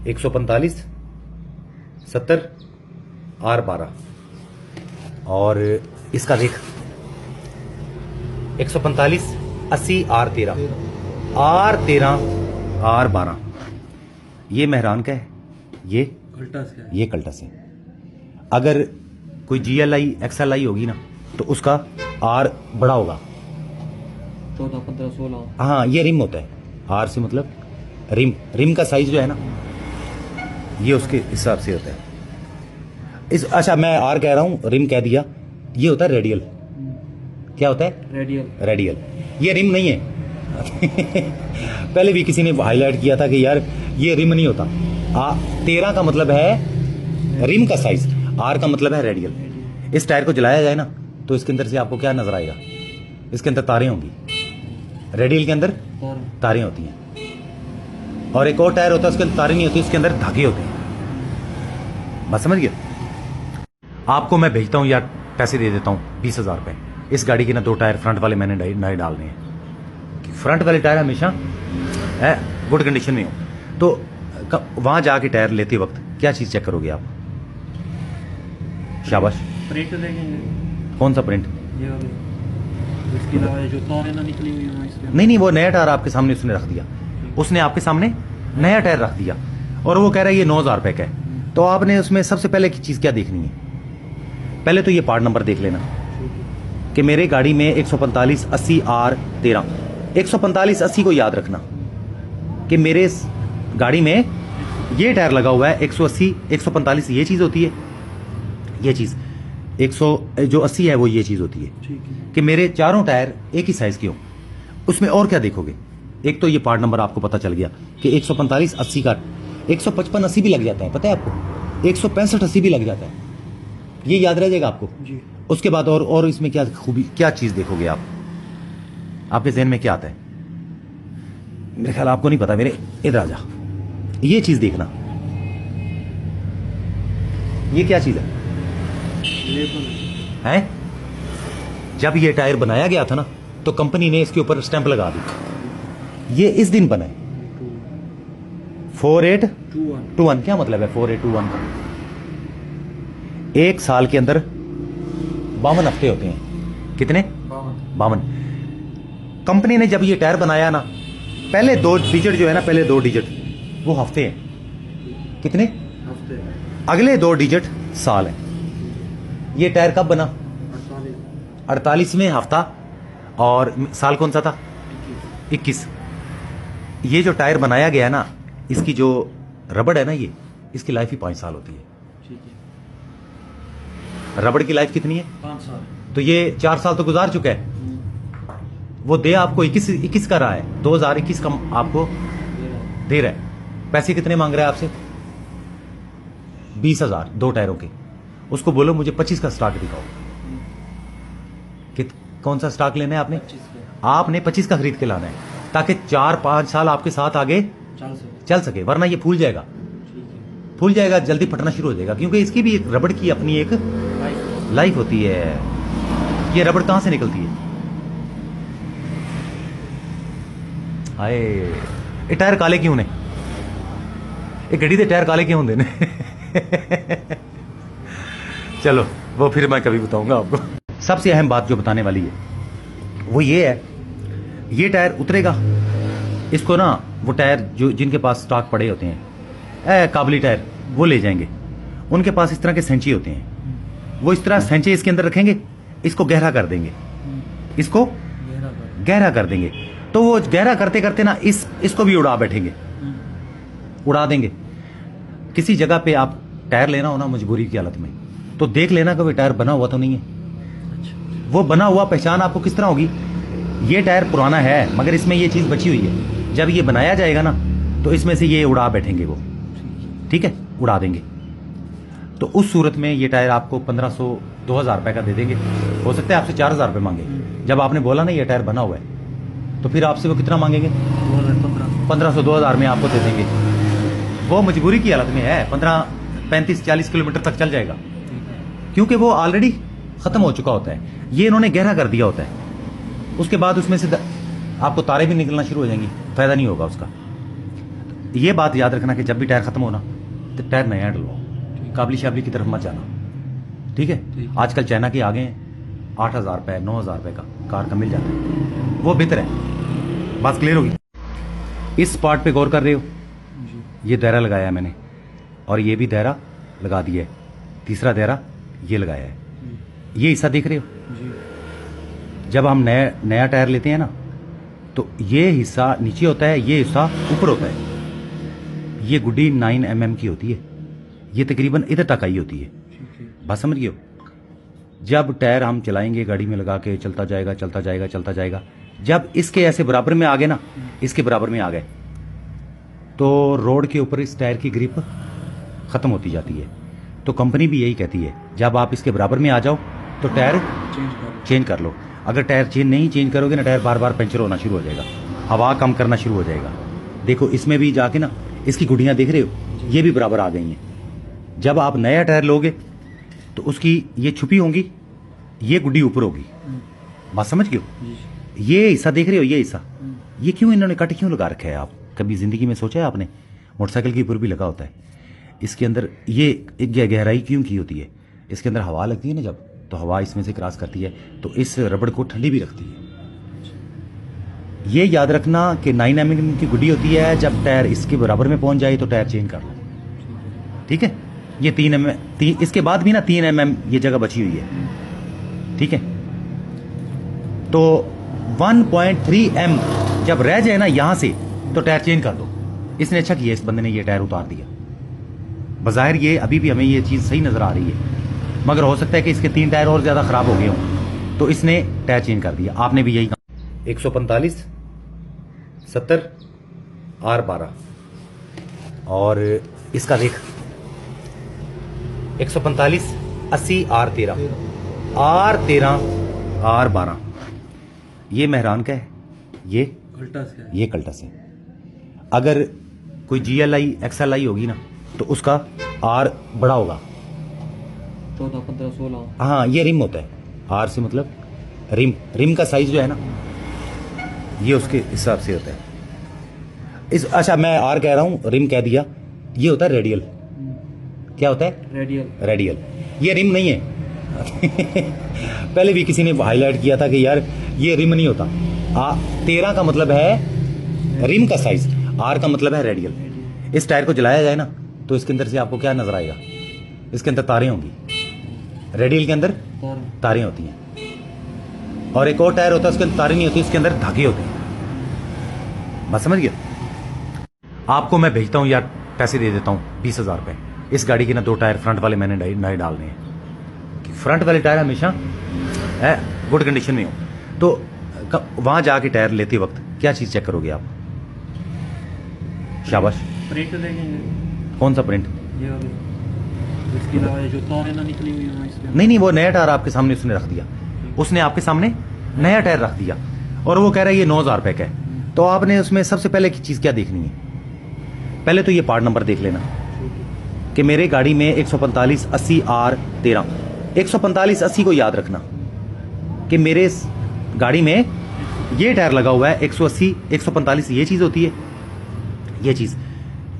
145 70 R12 और इसका देख 145 80 R13 R12 ये मेहरान का है, ये कल्टस है। अगर कोई GLI XLI होगी ना तो उसका R बड़ा होगा, 14 15 16। हाँ ये रिम होता है, R से मतलब रिम का साइज जो है ना ये उसके हिसाब से होता है। अच्छा मैं R कह रहा हूँ, रिम कह दिया, ये होता है रेडियल। क्या होता है? रेडियल। ये रिम नहीं है। पहले भी किसी ने हाईलाइट किया था कि यार ये रिम नहीं होता। 13 का मतलब है रिम का साइज, R का मतलब है रेडियल। इस टायर को जलाया जाए ना तो इसके अंदर से आपको क्या नजर आएगा? इसके अंदर तारें होंगी, रेडियल के अंदर तारें होती हैं। और एक और टायर होता है उसके अंदर तारें नहीं होती, उसके अंदर धागे होते हैं। बात समझ गए? आपको मैं भेजता हूँ यार, पैसे दे देता हूँ 20,000 रुपये। इस गाड़ी के ना 2 टायर फ्रंट वाले मैंने नए डालने हैं। फ्रंट वाले टायर हमेशा है गुड कंडीशन में हो। तो वहां जाके टायर लेते वक्त क्या चीज चेक करोगे आप? शाबाश। प्रिंट देखेंगे। कौन सा प्रिंट? ये वाले। इसके अलावा जो तारें ना निकली हुई हैं इसके। नहीं वो नया टायर आपके सामने उसने रख दिया, उसने आपके सामने नया टायर रख दिया और वो कह रहा है ये 9,000 रुपये का है। तो आपने उसमें सबसे पहले की चीज क्या देखनी है? पहले तो ये पार्ट नंबर देख लेना कि मेरे गाड़ी में 145 80 R13। 145 80 को याद रखना कि मेरे गाड़ी में ये टायर लगा हुआ है। 180 145 ये चीज होती है, ये चीज 100 जो 80 है वो ये चीज होती है कि मेरे चारों टायर एक ही साइज के हों। उसमें और क्या देखोगे? एक तो ये पार्ट नंबर आपको पता चल गया कि 145 80 का 155 80 भी लग जाता है, पता है आपको? 165 80 भी लग जाता है, ये याद रह जाएगा आपको जी। उसके बाद और इसमें क्या खूबी, क्या चीज देखोगे आप? आपके जहन में क्या आता है? मेरे ख्याल आपको नहीं पता, मेरे इधर आ जा। ये चीज देखना, ये क्या चीज है? जब ये टायर बनाया गया था ना तो कंपनी ने इसके ऊपर स्टैंप लगा दी, ये इस दिन बना है 4821। क्या मतलब है 4821 का? एक साल के अंदर 52 हफ्ते होते हैं। कितने? 52। कंपनी ने जब ये टायर बनाया ना, पहले 2 डिजिट जो है ना, पहले 2 डिजिट वो हफ्ते हैं। कितने हफ्ते? अगले 2 डिजिट साल है। ये टायर कब बना? 48वें हफ्ता। और साल कौन सा था? 21। ये जो टायर बनाया गया है ना, इसकी जो रबड़ है ना, ये इसकी लाइफ ही 5 साल होती है। रबड़ की लाइफ कितनी है? 5 साल। तो ये 4 साल तो गुजार चुका है। वो दे आपको 21 का रहा है, 2021 का आपको दे रहा है। पैसे कितने मांग रहा है आपसे? 20,000 2 टायरों के। उसको बोलो मुझे 25 का स्टॉक दिखाओ। कौन सा स्टॉक लेना है आपने? 25 आपने 25 का खरीद के लाना है ताकि 4-5 साल आपके साथ आगे चल सके, वरना ये फूल जाएगा, जल्दी फटना शुरू हो जाएगा। क्योंकि इसकी भी एक रबड़ की अपनी एक लाइफ होती है। ये रबड़ कहां से निकलती है? हाय, ये टायर काले क्यों ने? एक गड्डी दे टायर काले क्यों होंगे ने? चलो वो फिर मैं कभी बताऊंगा आपको। सबसे अहम बात जो बताने वाली है वो ये है, ये टायर उतरेगा। इसको ना वो टायर जो जिनके पास स्टॉक पड़े होते हैं काबली टायर, वो ले जाएंगे। उनके पास इस तरह के सेंचे होते हैं, वो इस तरह सेंचे इसके अंदर रखेंगे, इसको गहरा कर देंगे, इसको गहरा कर देंगे। तो वो गहरा करते करते ना इसको भी उड़ा बैठेंगे, उड़ा देंगे। किसी जगह पे आप टायर लेना हो ना मजबूरी की हालत में, तो देख लेना कि वो टायर बना हुआ तो नहीं है। वो बना हुआ पहचान आपको किस तरह होगी? ये टायर पुराना है मगर इसमें ये चीज बची हुई है। जब ये बनाया जाएगा ना तो इसमें से ये उड़ा बैठेंगे वो, ठीक है, उड़ा देंगे। तो उस सूरत में ये टायर आपको 1500 2000 रुपए का दे देंगे। हो सकता है आपसे 4000 रुपए मांगे। जब आपने बोला ना ये टायर बना हुआ है, तो फिर आपसे वो कितना मांगेंगे? 1500 2000 में आपको दे देंगे। वो मजबूरी की हालत में है, 15 35 40 किलोमीटर तक चल जाएगा, क्योंकि वो ऑलरेडी खत्म हो चुका होता है। ये इन्होंने गहरा कर दिया होता है। उसके बाद उसमें से आपको तारे भी निकलना शुरू हो जाएंगी, फायदा नहीं होगा उसका। ये बात याद रखना कि जब भी टायर खत्म हो ना तो टायर नया डलवाओ, काबली शाबली की तरफ मत जाना, ठीक है। आजकल चाइना के आगे 8,000 रुपये 9,000 रुपये का कार का मिल जाता है, वो बेहतर है। बात क्लियर होगी। इस पार्ट पे गौर कर रहे हो, ये दायरा लगाया है मैंने और ये भी दायरा लगा दिया है, तीसरा दायरा ये लगाया है, ये हिस्सा देख रहे हो। जब हम नया टायर लेते हैं ना तो ये हिस्सा नीचे होता है, ये हिस्सा ऊपर होता है। ये गुड्डी 9 mm की होती है, ये तकरीबन इधर तक आई होती है, बात समझ गए हो। जब टायर हम चलाएंगे गाड़ी में लगा के, चलता जाएगा चलता जाएगा चलता जाएगा, जब इसके ऐसे बराबर में आ गए ना, इसके बराबर में आ गए तो रोड के ऊपर इस टायर की ग्रिप खत्म होती जाती है। तो कंपनी भी यही कहती है, जब आप इसके बराबर में आ जाओ तो टायर चेंज कर लो। अगर टायर नहीं चेंज करोगे ना, टायर बार बार पंचर होना शुरू हो जाएगा, हवा कम करना शुरू हो जाएगा। देखो इसमें भी जाके ना, इसकी गुड्डियाँ देख रहे हो, ये भी बराबर आ गई हैं। जब आप नया टायर लोगे तो उसकी ये छुपी होंगी, ये गुड्डी ऊपर होगी, बात समझ गए हो। ये हिस्सा देख रहे हो, ये हिस्सा, ये क्यों इन्होंने कट क्यों लगा रखा है? आप कभी जिंदगी में सोचा है आपने? मोटरसाइकिल के ऊपर भी लगा होता है, इसके अंदर ये एक गहराई क्यों की होती है? इसके अंदर हवा लगती है ना जब, तो हवा इसमें से क्रॉस करती है तो इस रबड़ को ठंडी भी रखती है। ये याद रखना कि 9 mm की गुड्डी होती है, जब टायर इसके बराबर में पहुंच जाए तो टायर चेंज कर लो, ठीक है। ये 3 mm, इसके बाद भी ना 3 mm ये जगह बची हुई है, ठीक है। तो 1.3 m जब रह जाए ना यहां से तो टायर चेंज कर दो। इसने अच्छा किया, इस बंदे ने ये टायर उतार दिया। बज़ाहिर ये अभी भी हमें ये चीज़ सही नज़र आ रही है, मगर हो सकता है कि इसके 3 टायर और ज़्यादा ख़राब हो गए हों, तो इसने टायर चेंज कर दिया। आपने भी यही कहा। 145 70 R12 और इसका देख 145 80 R13 R12। ये मेहरान का है, ये कल्टस है। अगर कोई GLI XLI होगी ना तो उसका R बड़ा होगा, 14 15 16। हाँ, ये रिम होता है, R से मतलब रिम का साइज जो है ना, ये उसके हिसाब से होता है। अच्छा मैं R कह रहा हूँ, रिम कह दिया, ये होता है रेडियल। क्या होता है? रेडियल। ये रिम नहीं है। पहले भी किसी ने हाईलाइट किया था कि यार ये रिम नहीं होता। 13 का मतलब है रिम का साइज, R का मतलब है रेडियल। इस टायर को जलाया जाए ना तो इसके अंदर से आपको क्या नजर आएगा? इसके अंदर तारें होंगी, रेडियल के अंदर तारें होती हैं। और एक और टायर होता है उसके अंदर तारें नहीं होती, इसके अंदर धागे होते हैं, बात समझ गए। आपको मैं भेजता हूँ यार, पैसे दे देता हूँ 20,000 रुपये। इस गाड़ी के ना 2 टायर फ्रंट वाले मैंने नए डालने हैं। फ्रंट वाले टायर हमेशा है गुड कंडीशन में हो, तो वहां जाके टायर लेते वक्त क्या चीज चेक करोगे आप? शाबाश। प्रिंट देखेंगे। कौन सा प्रिंट? ये वाले, इसके अलावा जो तारें ना निकली हुई हैं इसके। नहीं, वो नया टायर आपके सामने उसने रख दिया, उसने आपके सामने नया टायर रख दिया और वो कह रहा है ये 9,000 रुपये का है। तो आपने उसमें सबसे पहले की चीज क्या देखनी है? पहले तो ये पार्ट नंबर देख लेना कि मेरे गाड़ी में 145 80 R13। 145 80 को याद रखना कि मेरे गाड़ी में ये टायर लगा हुआ है। 180 145 ये चीज होती है, ये चीज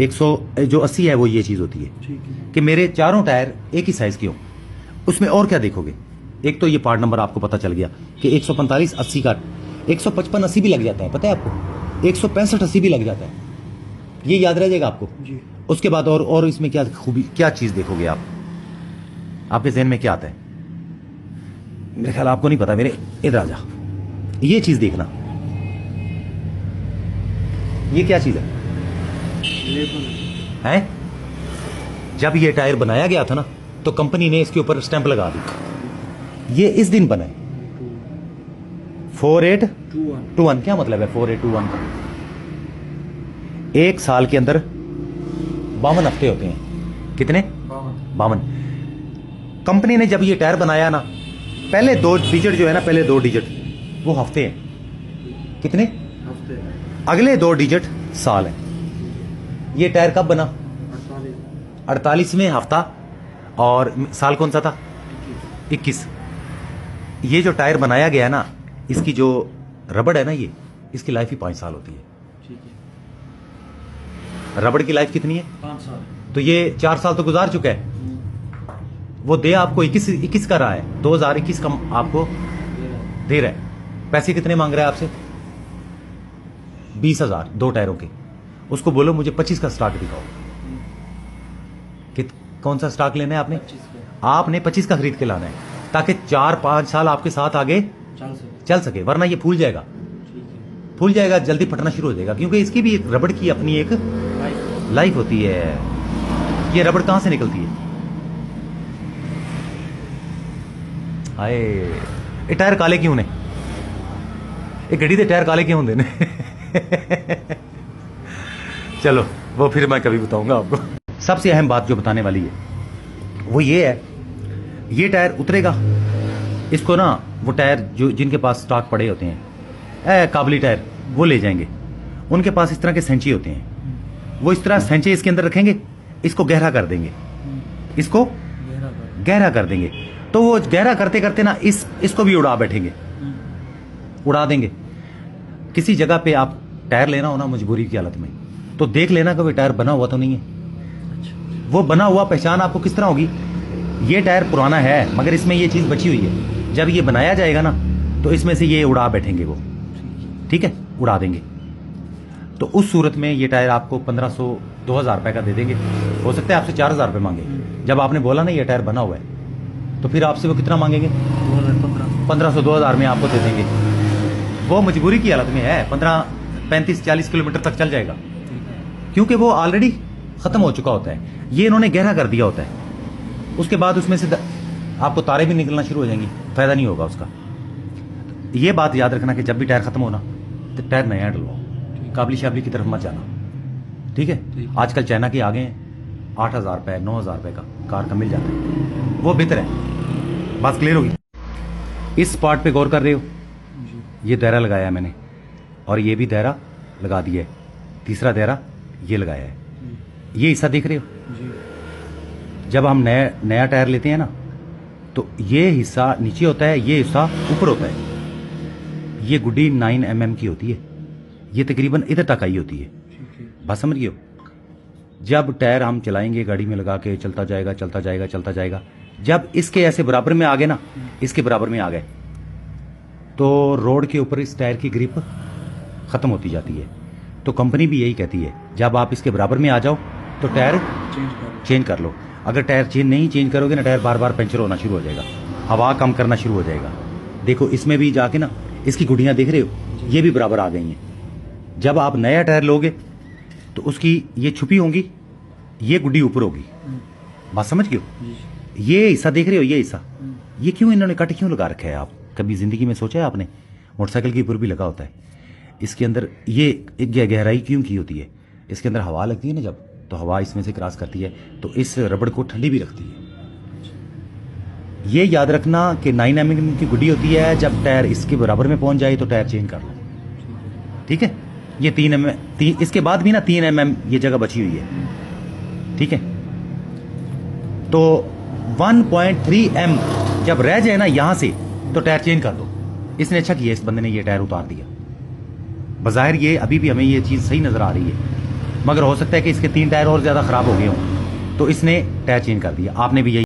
100 जो 80 है वो ये चीज होती है कि मेरे चारों टायर एक ही साइज के हो। उसमें और क्या देखोगे? एक तो ये पार्ट नंबर आपको पता चल गया कि 145 80 का 155 80 भी लग जाता है, पता है आपको? 165 80 भी लग जाता है, ये याद रह जाएगा आपको जी। उसके बाद और इसमें क्या खूबी, क्या चीज देखोगे आप? आपके जहन में क्या आता है? मेरे ख्याल आपको नहीं पता, मेरे इधर आ जा, ये चीज देखना। ये क्या चीज है? जब ये टायर बनाया गया था ना तो कंपनी ने इसके ऊपर स्टैंप लगा दी, ये इस दिन बना है 4821। क्या मतलब है 4821 का? एक साल के अंदर 52 हफ्ते होते हैं। कितने? 52। कंपनी ने जब ये टायर बनाया ना, पहले 2 डिजिट जो है ना, पहले 2 डिजिट वो हफ्ते हैं। कितने हफ्ते? अगले 2 डिजिट साल है। ये टायर कब बना? 48वें हफ्ता। और साल कौन सा था? 21। ये जो टायर बनाया गया है ना, इसकी जो रबड़ है ना, ये इसकी लाइफ ही 5 साल होती है। रबड़ की लाइफ कितनी है? 5 साल। तो ये 4 साल तो गुजार चुका है। वो दे आपको 21 का रहा है, 2021 का आपको दे रहा है। पैसे कितने मांग रहा है आपसे? 20,000 2 टायरों के। उसको बोलो मुझे 25 का स्टॉक दिखाओ। कौन सा स्टॉक लेना है आपने? 25 का। आपने 25 का खरीद के लाना है ताकि 4-5 साल आपके साथ आगे चल सके, वरना ये फूल जाएगा। फूल जाएगा, जल्दी फटना शुरू हो जाएगा, क्योंकि इसकी भी एक रबड़ की अपनी एक लाइफ होती है। ये रबड़ कहां से निकलती है? हाय, ये टायर काले क्यों ने? ये गड्डी दे टायर काले क्यों होंगे ने? चलो वो फिर मैं कभी बताऊंगा आपको। सबसे अहम बात जो बताने वाली है वो ये है, ये टायर उतरेगा, इसको ना वो टायर जो जिनके पास स्टॉक पड़े होते हैं काबली टायर, वो ले जाएंगे। उनके पास इस तरह के सेंचे होते हैं, वो इस तरह सेंचे इसके अंदर रखेंगे, इसको गहरा कर देंगे, इसको गहरा कर देंगे। तो वो गहरा करते करते ना इसको भी उड़ा बैठेंगे, उड़ा देंगे। किसी जगह पे आप टायर लेना हो ना मजबूरी की हालत में, तो देख लेना कि वो टायर बना हुआ तो नहीं है। वो बना हुआ पहचान आपको किस तरह होगी? ये टायर पुराना है मगर इसमें ये चीज बची हुई है, जब ये बनाया जाएगा ना तो इसमें से ये उड़ा बैठेंगे वो, ठीक है, उड़ा देंगे। तो उस सूरत में ये टायर आपको 1500 2000 रुपए का दे देंगे। हो सकता है आपसे 4000 रुपए मांगे। जब आपने बोला ना ये टायर बना हुआ है, तो फिर आपसे वो कितना मांगेंगे? 1500 2000 में आपको दे देंगे। वो मजबूरी की हालत में है, 15 35 40 किलोमीटर तक चल जाएगा, क्योंकि वो ऑलरेडी खत्म हो चुका होता है। ये इन्होंने गहरा कर दिया होता है, उसके बाद उसमें से आपको तारे भी निकलना शुरू हो जाएंगी, फायदा नहीं होगा उसका। ये बात याद रखना कि जब भी टायर खत्म होना तो टायर नया डलवाओ, काबली शाबली की तरफ मत जाना, ठीक है? आजकल चाइना के आगे 8000 रुपए 9000 रुपए का कार का मिल जाता है, वो बेहतर है। बात क्लियर होगी? इस पार्ट पे गौर कर रहे हो? ये दायरा लगाया है मैंने, और ये भी दायरा लगा दिया है, तीसरा दायरा ये लगाया है। ये हिस्सा देख रहे हो? जब हम नया टायर लेते हैं ना, तो ये हिस्सा नीचे होता है, ये हिस्सा ऊपर होता है। ये गुड्डी 9 mm की होती है, ये तकरीबन इधर तक आई होती है। बात समझ गए हो? जब टायर हम चलाएंगे गाड़ी में लगा के, चलता जाएगा चलता जाएगा चलता जाएगा, जब इसके ऐसे बराबर में आ गए ना, इसके बराबर में आ गए, तो रोड के ऊपर इस टायर की ग्रिप खत्म होती जाती है। तो कंपनी भी यही कहती है, जब आप इसके बराबर में आ जाओ तो टायर चेंज कर लो। अगर टायर नहीं चेंज करोगे ना, टायर बार बार पंचर होना शुरू हो जाएगा, हवा कम करना शुरू हो जाएगा। देखो इसमें भी जाके ना, इसकी गुड़ियां देख रहे हो, ये भी बराबर आ गई हैं। जब आप नया टायर लोगे तो उसकी ये छुपी होंगी, ये गुड्डी ऊपर होगी। बात समझ गए हो? ये हिस्सा देख रहे हो, ये हिस्सा, ये क्यों इन्होंने कट क्यों लगा रखा है? आप कभी जिंदगी में सोचा है आपने? मोटरसाइकिल के ऊपर भी लगा होता है, इसके अंदर ये एक गहराई क्यों की होती है? इसके अंदर हवा लगती है ना, जब तो हवा इसमें से क्रॉस करती है, तो इस रबड़ को ठंडी भी रखती है। ये याद रखना कि 9 mm की गुड्डी होती है, जब टायर इसके बराबर में पहुंच जाए तो टायर चेंज कर लो, ठीक है? ये 3 mm, इसके बाद भी ना 3 mm ये जगह बची हुई है, ठीक है? तो 1.3 m जब रह जाए ना यहां से, तो टायर चेंज कर दो। इसने अच्छा किया, इस बंदे ने ये टायर उतार दिया। बज़ाहिर ये अभी भी हमें ये चीज़ सही नज़र आ रही है, मगर हो सकता है कि इसके 3 टायर और ज़्यादा ख़राब हो गए हों, तो इसने टायर चेंज कर दिया। आपने भी यही